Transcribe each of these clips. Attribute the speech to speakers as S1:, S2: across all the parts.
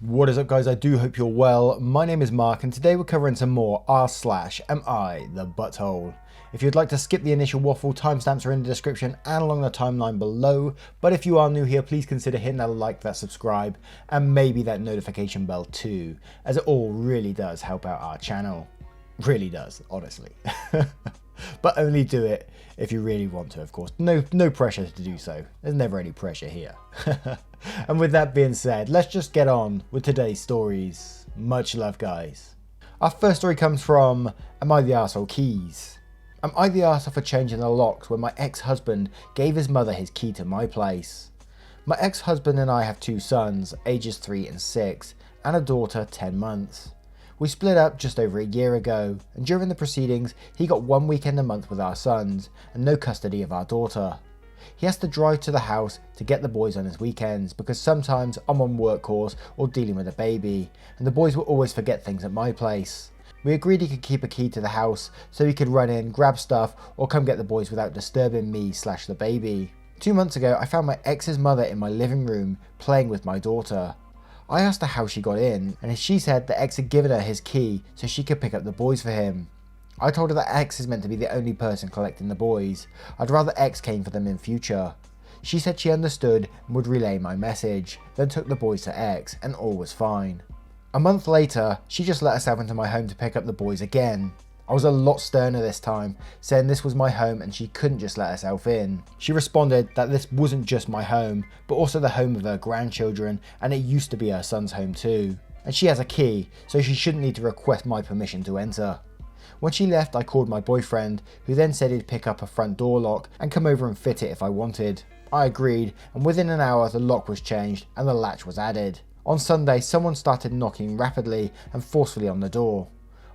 S1: What is up, guys? I do hope you're well. My name is Mark and today we're covering some more r/am I the butthole. If you'd like to skip the initial waffle, timestamps are in the description and along the timeline below, but if you are new here, please consider hitting that like, that subscribe, and maybe that notification bell too, as it all really does help out our channel. Really does, honestly. But only do it if you really want to, of course. No pressure to do so. There's never any pressure here. And with that being said, let's just get on with today's stories. Much love, guys. Our first story comes from Am I the Arsehole Keys? Am I the arsehole for changing the locks when my ex-husband gave his mother his key to my place? My ex-husband and I have two sons, ages 3 and 6, and a daughter 10 months. We split up just over a year ago, and during the proceedings, he got 1 weekend a month with our sons, and no custody of our daughter. He has to drive to the house to get the boys on his weekends, because sometimes I'm on work calls or dealing with a baby, and the boys will always forget things at my place. We agreed he could keep a key to the house, so he could run in, grab stuff, or come get the boys without disturbing me/the baby. 2 months ago, I found my ex's mother in my living room, playing with my daughter. I asked her how she got in, and she said the ex had given her his key so she could pick up the boys for him. I told her that X is meant to be the only person collecting the boys. I'd rather X came for them in future. She said she understood and would relay my message, then took the boys to X, and all was fine. A month later, she just let herself into my home to pick up the boys again. I was a lot sterner this time, saying this was my home and she couldn't just let herself in. She responded that this wasn't just my home, but also the home of her grandchildren, and it used to be her son's home too. And she has a key, so she shouldn't need to request my permission to enter. When she left, I called my boyfriend, who then said he'd pick up a front door lock and come over and fit it if I wanted. I agreed, and within an hour the lock was changed and the latch was added. On Sunday, someone started knocking rapidly and forcefully on the door.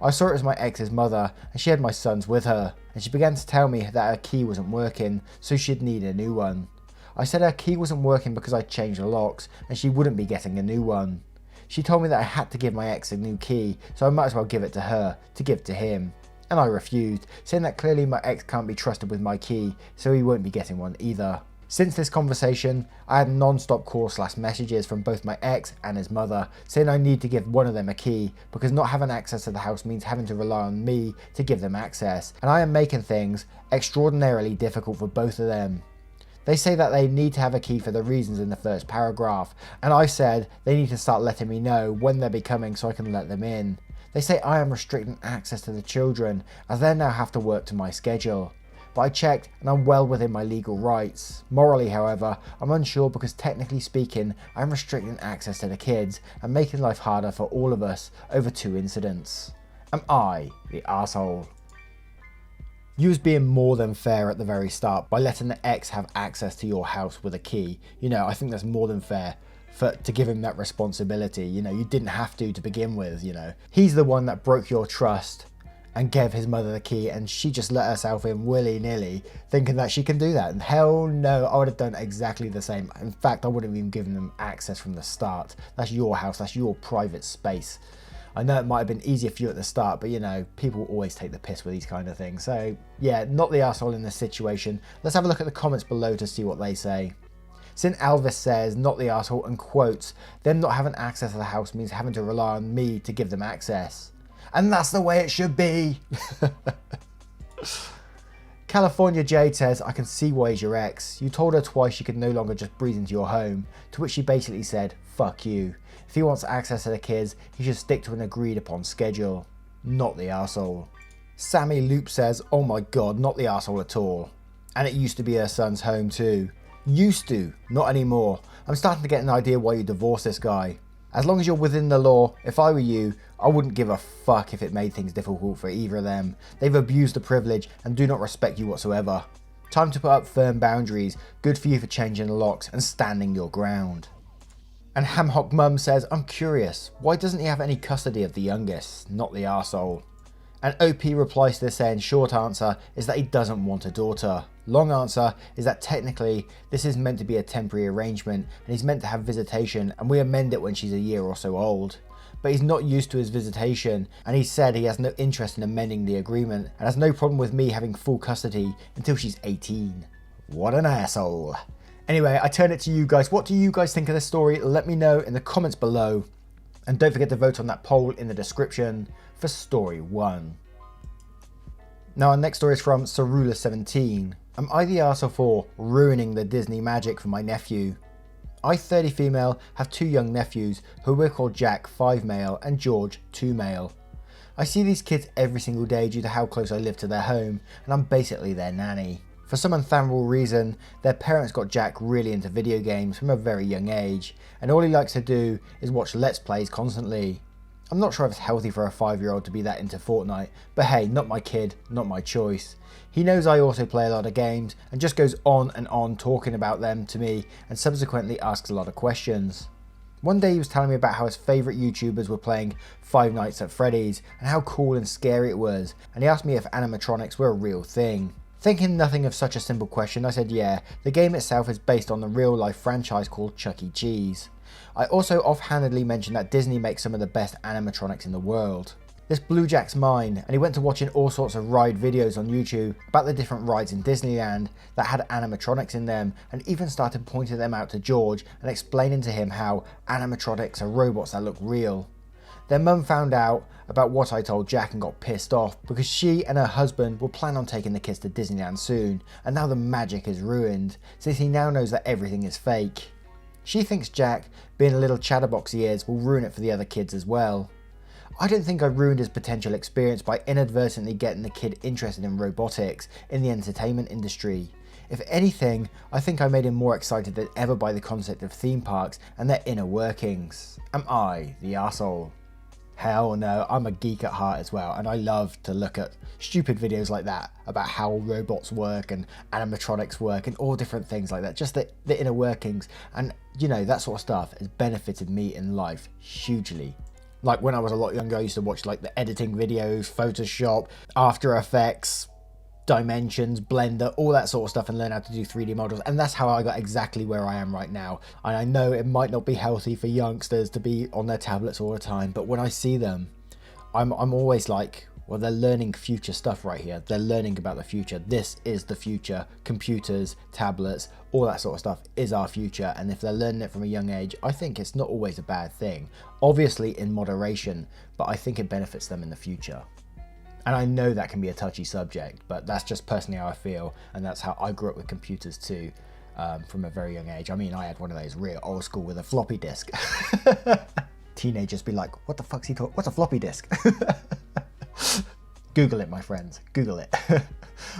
S1: I saw it was my ex's mother, and she had my sons with her, and she began to tell me that her key wasn't working, so she'd need a new one. I said her key wasn't working because I changed the locks, and she wouldn't be getting a new one. She told me that I had to give my ex a new key, so I might as well give it to her, to give to him. And I refused, saying that clearly my ex can't be trusted with my key, so he won't be getting one either. Since this conversation, I had non-stop calls/messages from both my ex and his mother, saying I need to give one of them a key, because not having access to the house means having to rely on me to give them access, and I am making things extraordinarily difficult for both of them. They say that they need to have a key for the reasons in the first paragraph, and I said they need to start letting me know when they'll be coming so I can let them in. They say I am restricting access to the children, as they now have to work to my schedule. But I checked and I'm well within my legal rights. Morally, however, I'm unsure because technically speaking, I'm restricting access to the kids and making life harder for all of us over 2 incidents. Am I the arsehole? You was being more than fair at the very start by letting the ex have access to your house with a key. You know, I think that's more than fair to give him that responsibility. You know, you didn't have to begin with, you know. He's the one that broke your trust and gave his mother the key, and she just let herself in willy-nilly thinking that she can do that. And hell no, I would have done exactly the same. In fact, I wouldn't have even given them access from the start. That's your house, that's your private space. I know it might have been easier for you at the start, but you know, people always take the piss with these kind of things. So yeah, not the arsehole in this situation. Let's have a look at the comments below to see what they say. St. Elvis says, not the arsehole, and quotes, them not having access to the house means having to rely on me to give them access. And that's the way it should be. California Jade says, I can see why he's your ex. You told her twice she could no longer just breeze into your home, to which she basically said, fuck you. If he wants access to the kids, he should stick to an agreed upon schedule. Not the arsehole. Sammy Loop says, oh my god, not the arsehole at all. And it used to be her son's home too. Used to, not anymore. I'm starting to get an idea why you divorced this guy. As long as you're within the law, if I were you, I wouldn't give a fuck if it made things difficult for either of them. They've abused the privilege and do not respect you whatsoever. Time to put up firm boundaries. Good for you for changing the locks and standing your ground. And Hamhock Mum says, I'm curious, why doesn't he have any custody of the youngest? Not the arsehole. And OP replies to this saying, short answer is that he doesn't want a daughter. Long answer is that technically this is meant to be a temporary arrangement and he's meant to have visitation, and we amend it when she's a year or so old. But he's not used to his visitation, and he said he has no interest in amending the agreement and has no problem with me having full custody until she's 18. What an asshole. Anyway, I turn it to you guys. What do you guys think of this story? Let me know in the comments below. And don't forget to vote on that poll in the description for story 1. Now our next story is from Cerula17. Am I the arsehole for ruining the Disney magic for my nephew? I, 30 female, have 2 young nephews who we'll call Jack, 5 male, and George, 2 male. I see these kids every single day due to how close I live to their home, and I'm basically their nanny. For some unfathomable reason, their parents got Jack really into video games from a very young age, and all he likes to do is watch Let's Plays constantly. I'm not sure if it's healthy for a 5-year-old to be that into Fortnite, but hey, not my kid, not my choice. He knows I also play a lot of games and just goes on and on talking about them to me and subsequently asks a lot of questions. One day he was telling me about how his favourite YouTubers were playing Five Nights at Freddy's and how cool and scary it was, and he asked me if animatronics were a real thing. Thinking nothing of such a simple question, I said yeah, the game itself is based on the real life franchise called Chuck E. Cheese. I also offhandedly mentioned that Disney makes some of the best animatronics in the world. This blew Jack's mind, and he went to watching all sorts of ride videos on YouTube about the different rides in Disneyland that had animatronics in them, and even started pointing them out to George and explaining to him how animatronics are robots that look real. Their mum found out about what I told Jack and got pissed off because she and her husband will plan on taking the kids to Disneyland soon, and now the magic is ruined since he now knows that everything is fake. She thinks Jack, being a little chatterbox he is, will ruin it for the other kids as well. I don't think I ruined his potential experience by inadvertently getting the kid interested in robotics in the entertainment industry. If anything, I think I made him more excited than ever by the concept of theme parks and their inner workings. Am I the arsehole? Hell no, I'm a geek at heart as well, and I love to look at stupid videos like that about how robots work and animatronics work and all different things like that, just the inner workings, and you know, that sort of stuff has benefited me in life hugely. Like when I was a lot younger, I used to watch like the editing videos, Photoshop, After Effects, Dimensions, Blender, all that sort of stuff, and learn how to do 3D models, and that's how I got exactly where I am right now. And I know it might not be healthy for youngsters to be on their tablets all the time, but when I see them, I'm always like, well, they're learning future stuff right here. They're learning about the future. This is the future. Computers, tablets, all that sort of stuff is our future, and if they're learning it from a young age, I think it's not always a bad thing. Obviously in moderation, but I think it benefits them in the future. And I know that can be a touchy subject, but that's just personally how I feel, and that's how I grew up with computers too, from a very young age. I mean, I had one of those real old school with a floppy disk. Teenagers be like, what the fuck's he talking? What's a floppy disk? Google it, my friends, Google it.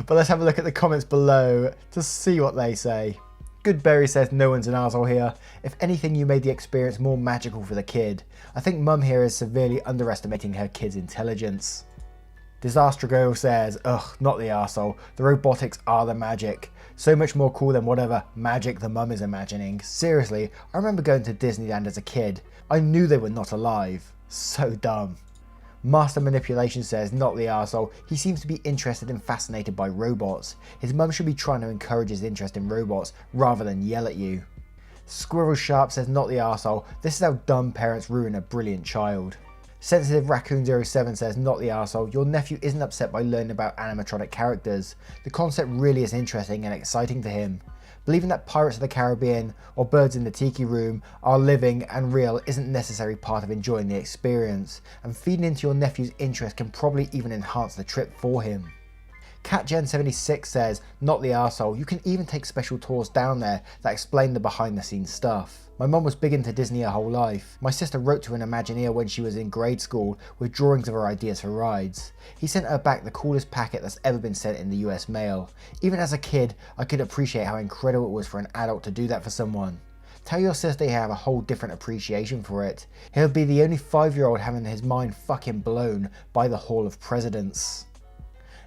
S1: But let's have a look at the comments below to see what they say. Goodberry says, no one's an arsehole here. If anything, you made the experience more magical for the kid. I think mum here is severely underestimating her kid's intelligence. Disaster Girl says, ugh, not the arsehole. The robotics are the magic. So much more cool than whatever magic the mum is imagining. Seriously, I remember going to Disneyland as a kid. I knew they were not alive. So dumb. Master Manipulation says, not the arsehole. He seems to be interested and fascinated by robots. His mum should be trying to encourage his interest in robots rather than yell at you. Squirrel Sharp says, not the arsehole. This is how dumb parents ruin a brilliant child. Sensitive Raccoon 07 says, not the arsehole. Your nephew isn't upset by learning about animatronic characters. The concept really is interesting and exciting to him. Believing that Pirates of the Caribbean or Birds in the Tiki Room are living and real isn't necessarily part of enjoying the experience, and feeding into your nephew's interest can probably even enhance the trip for him. CatGen76 says, not the arsehole. You can even take special tours down there that explain the behind the scenes stuff. My mum was big into Disney her whole life. My sister wrote to an Imagineer when she was in grade school with drawings of her ideas for rides. He sent her back the coolest packet that's ever been sent in the US mail. Even as a kid, I could appreciate how incredible it was for an adult to do that for someone. Tell your sister you have a whole different appreciation for it. He'll be the only 5-year-old having his mind fucking blown by the Hall of Presidents.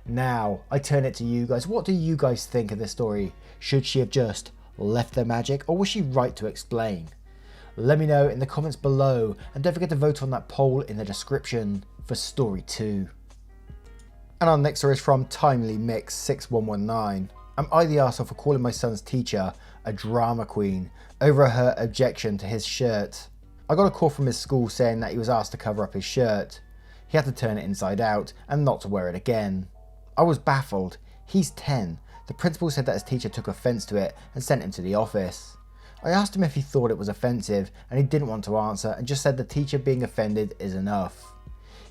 S1: Now, I turn it to you guys. What do you guys think of this story? Should she have just left the magic, or was she right to explain? Let me know in the comments below, and don't forget to vote on that poll in the description for story 2. And our next story is from Timely Mix 6119. Am I the arsehole for calling my son's teacher a drama queen over her objection to his shirt? I got a call from his school saying that he was asked to cover up his shirt. He had to turn it inside out and not to wear it again. I was baffled. He's 10. The principal said that his teacher took offence to it and sent him to the office. I asked him if he thought it was offensive, and he didn't want to answer and just said the teacher being offended is enough.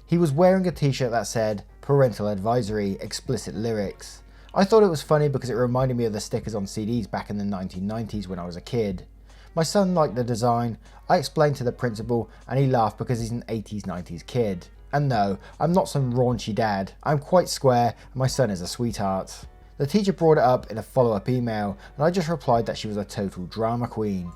S1: He was wearing a t-shirt that said parental advisory, explicit lyrics. I thought it was funny because it reminded me of the stickers on CDs back in the 1990s when I was a kid. My son liked the design. I explained to the principal and he laughed because he's an 80s 90s kid. And no, I'm not some raunchy dad. I'm quite square and my son is a sweetheart. The teacher brought it up in a follow-up email and I just replied that she was a total drama queen.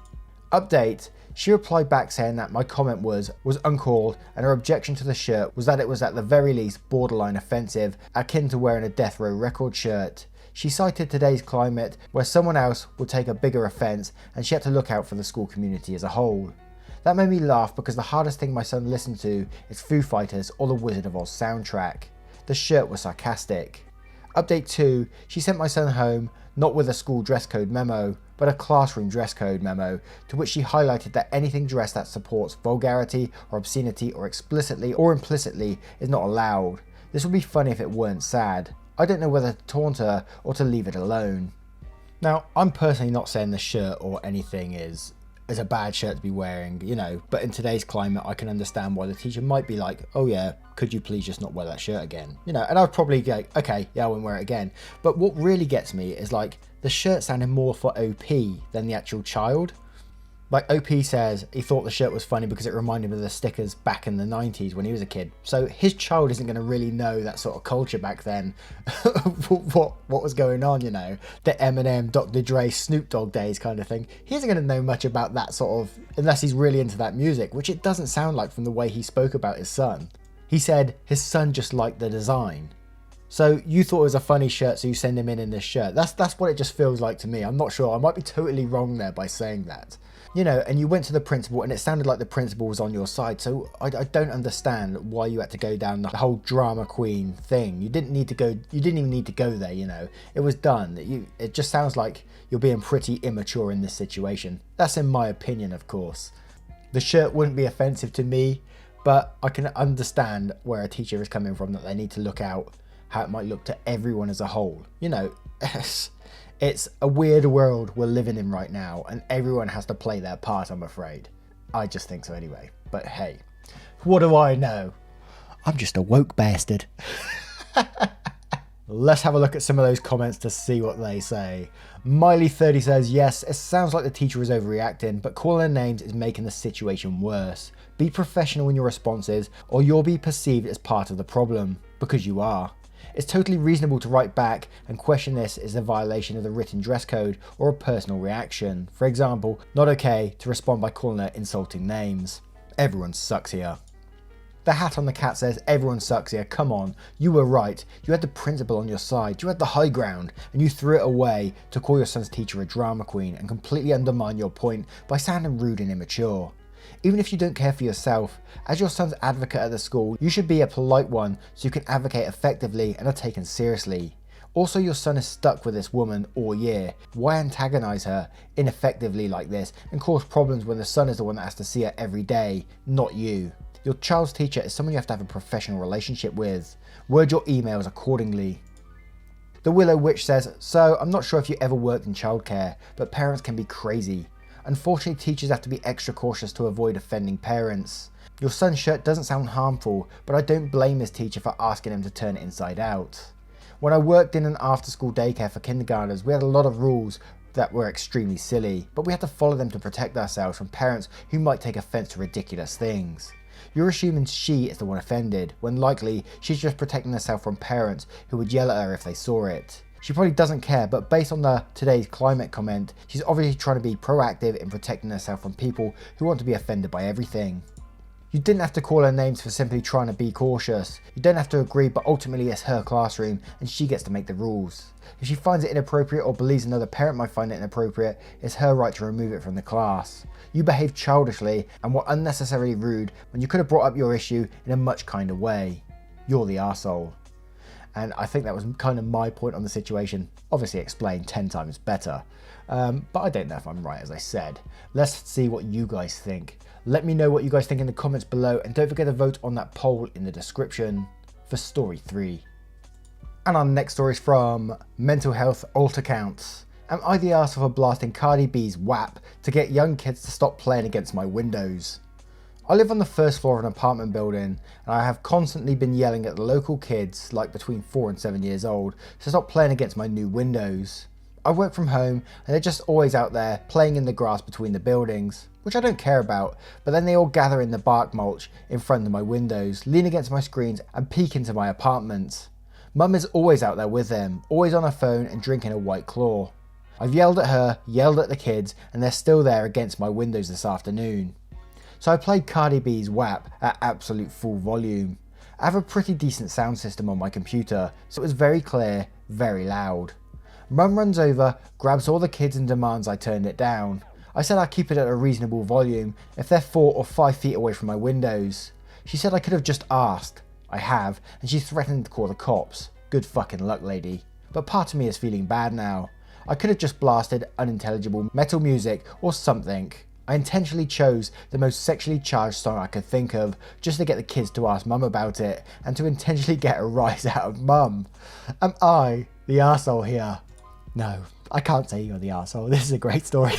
S1: Update, she replied back saying that my comment was uncalled and her objection to the shirt was that it was at the very least borderline offensive, akin to wearing a Death Row Record shirt. She cited today's climate where someone else would take a bigger offence and she had to look out for the school community as a whole. That made me laugh because the hardest thing my son listened to is Foo Fighters or the Wizard of Oz soundtrack. The shirt was sarcastic. Update 2, she sent my son home, not with a school dress code memo, but a classroom dress code memo, to which she highlighted that anything dressed that supports vulgarity or obscenity or explicitly or implicitly is not allowed. This would be funny if it weren't sad. I don't know whether to taunt her or to leave it alone. Now, I'm personally not saying the shirt or anything is a bad shirt to be wearing, you know, but in today's climate I can understand why the teacher might be like, oh yeah, could you please just not wear that shirt again? You know, and I'd probably go, okay, yeah, I won't wear it again. But what really gets me is like, the shirt sounded more for OP than the actual child. Like OP says he thought the shirt was funny because it reminded him of the stickers back in the 90s when he was a kid. So his child isn't going to really know that sort of culture back then. what was going on, you know, the Eminem, Dr. Dre, Snoop Dogg days kind of thing. He isn't going to know much about that sort of, unless he's really into that music, which it doesn't sound like from the way he spoke about his son. He said his son just liked the design. So you thought it was a funny shirt, so you send him in this shirt. That's what it just feels like to me. I'm not sure. I might be totally wrong there by saying that. You know, and you went to the principal and it sounded like the principal was on your side. So I don't understand why you had to go down the whole drama queen thing. You didn't even need to go there, you know. It was done. It just sounds like you're being pretty immature in this situation. That's in my opinion, of course. The shirt wouldn't be offensive to me, but I can understand where a teacher is coming from, that they need to look out how it might look to everyone as a whole. You know, it's a weird world we're living in right now and everyone has to play their part, I'm afraid. I just think so anyway. But hey, what do I know? I'm just a woke bastard. Let's have a look at some of those comments to see what they say. Miley30 says, yes, it sounds like the teacher is overreacting, but calling her names is making the situation worse. Be professional in your responses or you'll be perceived as part of the problem, because you are. It's totally reasonable to write back and question this as a violation of the written dress code or a personal reaction. For example, not okay to respond by calling her insulting names. Everyone sucks here. The hat on the cat says, everyone sucks here, come on, you were right, you had the principal on your side, you had the high ground, and you threw it away to call your son's teacher a drama queen and completely undermine your point by sounding rude and immature. Even if you don't care for yourself, as your son's advocate at the school, you should be a polite one so you can advocate effectively and are taken seriously. Also, your son is stuck with this woman all year. Why antagonize her ineffectively like this and cause problems when the son is the one that has to see her every day, not you? Your child's teacher is someone you have to have a professional relationship with. Word your emails accordingly. The Willow Witch says, so I'm not sure if you ever worked in childcare, but parents can be crazy. Unfortunately, teachers have to be extra cautious to avoid offending parents. Your son's shirt doesn't sound harmful, but I don't blame his teacher for asking him to turn it inside out. When I worked in an after-school daycare for kindergartners, we had a lot of rules that were extremely silly, but we had to follow them to protect ourselves from parents who might take offense to ridiculous things. You're assuming she is the one offended, when likely she's just protecting herself from parents who would yell at her if they saw it. She probably doesn't care, but based on the today's climate comment, she's obviously trying to be proactive in protecting herself from people who want to be offended by everything. You didn't have to call her names for simply trying to be cautious. You don't have to agree, but ultimately it's her classroom and she gets to make the rules. If she finds it inappropriate or believes another parent might find it inappropriate, it's her right to remove it from the class. You behaved childishly and were unnecessarily rude when you could have brought up your issue in a much kinder way. You're the arsehole. And I think that was kind of my point on the situation. Obviously explained 10 times better. But I don't know if I'm right, as I said. Let's see what you guys think. Let me know what you guys think in the comments below. And don't forget to vote on that poll in the description for story 3. And our next story is from Mental Health Alt Accounts. Am I the arsehole for blasting Cardi B's WAP to get young kids to stop playing against my windows? I live on the first floor of an apartment building, and I have constantly been yelling at the local kids, like between 4 and 7 years old, to stop playing against my new windows. I work from home and they're just always out there playing in the grass between the buildings, which I don't care about, but then they all gather in the bark mulch in front of my windows, lean against my screens and peek into my apartment. Mum is always out there with them, always on her phone and drinking a White Claw. I've yelled at her, yelled at the kids, and they're still there against my windows this afternoon. So I played Cardi B's WAP at absolute full volume. I have a pretty decent sound system on my computer, so it was very clear, very loud. Mum runs over, grabs all the kids and demands I turn it down. I said I'd keep it at a reasonable volume if they're 4 or 5 feet away from my windows. She said I could have just asked. I have, and she threatened to call the cops. Good fucking luck, lady. But part of me is feeling bad now. I could have just blasted unintelligible metal music or something. I intentionally chose the most sexually charged song I could think of just to get the kids to ask Mum about it and to intentionally get a rise out of Mum. Am I the arsehole here? No, I can't say you're the arsehole. This is a great story.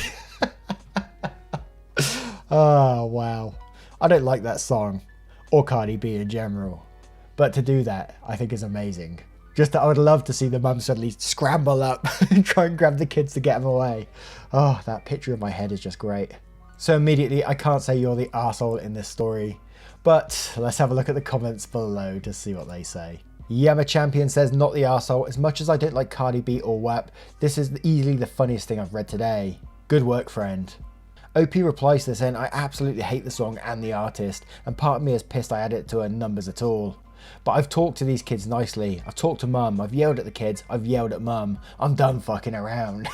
S1: Oh, wow. I don't like that song, or Cardi B in general. But to do that, I think is amazing. Just that I would love to see the mum suddenly scramble up and try and grab the kids to get them away. Oh, that picture in my head is just great. So immediately, I can't say you're the arsehole in this story. But let's have a look at the comments below to see what they say. Yama Champion says, not the arsehole. As much as I don't like Cardi B or WAP, this is easily the funniest thing I've read today. Good work, friend. OP replies to this saying, I absolutely hate the song and the artist, and part of me is pissed I added it to her numbers at all. But I've talked to these kids nicely. I've talked to Mum. I've yelled at the kids. I've yelled at Mum. I'm done fucking around.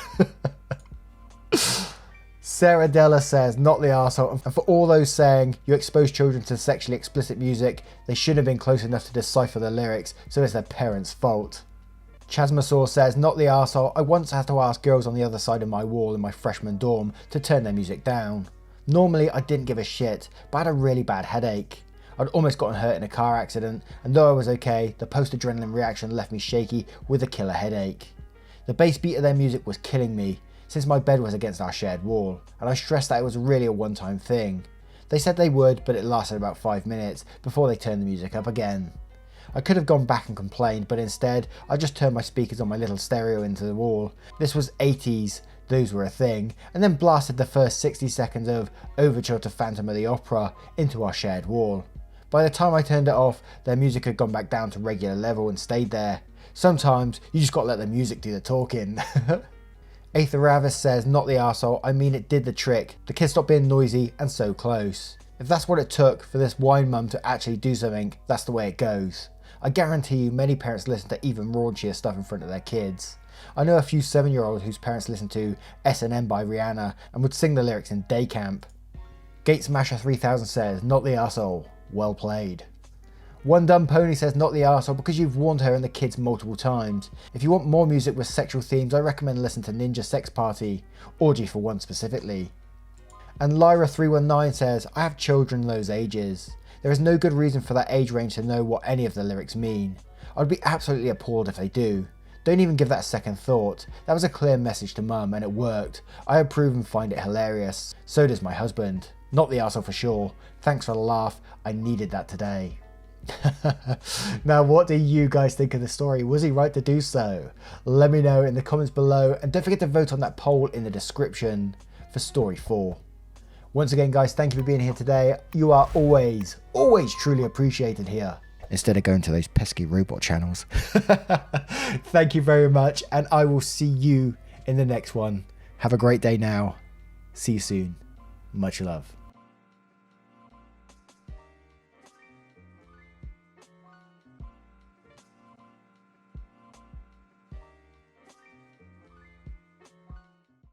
S1: Sarah Della says, not the arsehole. And for all those saying you expose children to sexually explicit music, they should have been close enough to decipher the lyrics, so it's their parents' fault. Chasmasaur says, not the arsehole. I once had to ask girls on the other side of my wall in my freshman dorm to turn their music down. Normally I didn't give a shit, but I had a really bad headache. I'd almost gotten hurt in a car accident, and though I was okay, the post-adrenaline reaction left me shaky with a killer headache. The bass beat of their music was killing me, since my bed was against our shared wall, and I stressed that it was really a one-time thing. They said they would, but it lasted about 5 minutes before they turned the music up again. I could have gone back and complained, but instead, I just turned my speakers on my little stereo into the wall. This was 80s, those were a thing, and then blasted the first 60 seconds of Overture to Phantom of the Opera into our shared wall. By the time I turned it off, their music had gone back down to regular level and stayed there. Sometimes, you just gotta let the music do the talking. AITA Reddit says, not the arsehole, I mean it did the trick. The kids stopped being noisy and so close. If that's what it took for this wine mum to actually do something, that's the way it goes. I guarantee you many parents listen to even raunchier stuff in front of their kids. I know a few 7-year-olds whose parents listen to S&M by Rihanna and would sing the lyrics in day camp. Gatesmasher 3000 says, not the arsehole. Well played. One Dumb Pony says, not the arsehole because you've warned her and the kids multiple times. If you want more music with sexual themes, I recommend listening to Ninja Sex Party, Orgy for One specifically. And Lyra319 says, I have children those ages. There is no good reason for that age range to know what any of the lyrics mean. I'd be absolutely appalled if they do. Don't even give that a second thought. That was a clear message to Mum and it worked. I approve and find it hilarious. So does my husband. Not the arsehole for sure. Thanks for the laugh. I needed that today. Now, what do you guys think of the story? Was he right to do so? Let me know in the comments below, and don't forget to vote on that poll in the description for story 4. Once again, guys, thank you for being here today. You are always truly appreciated here. Instead of going to those pesky robot channels. Thank you very much, and I will see you in the next one. Have a great day now. See you soon. Much love.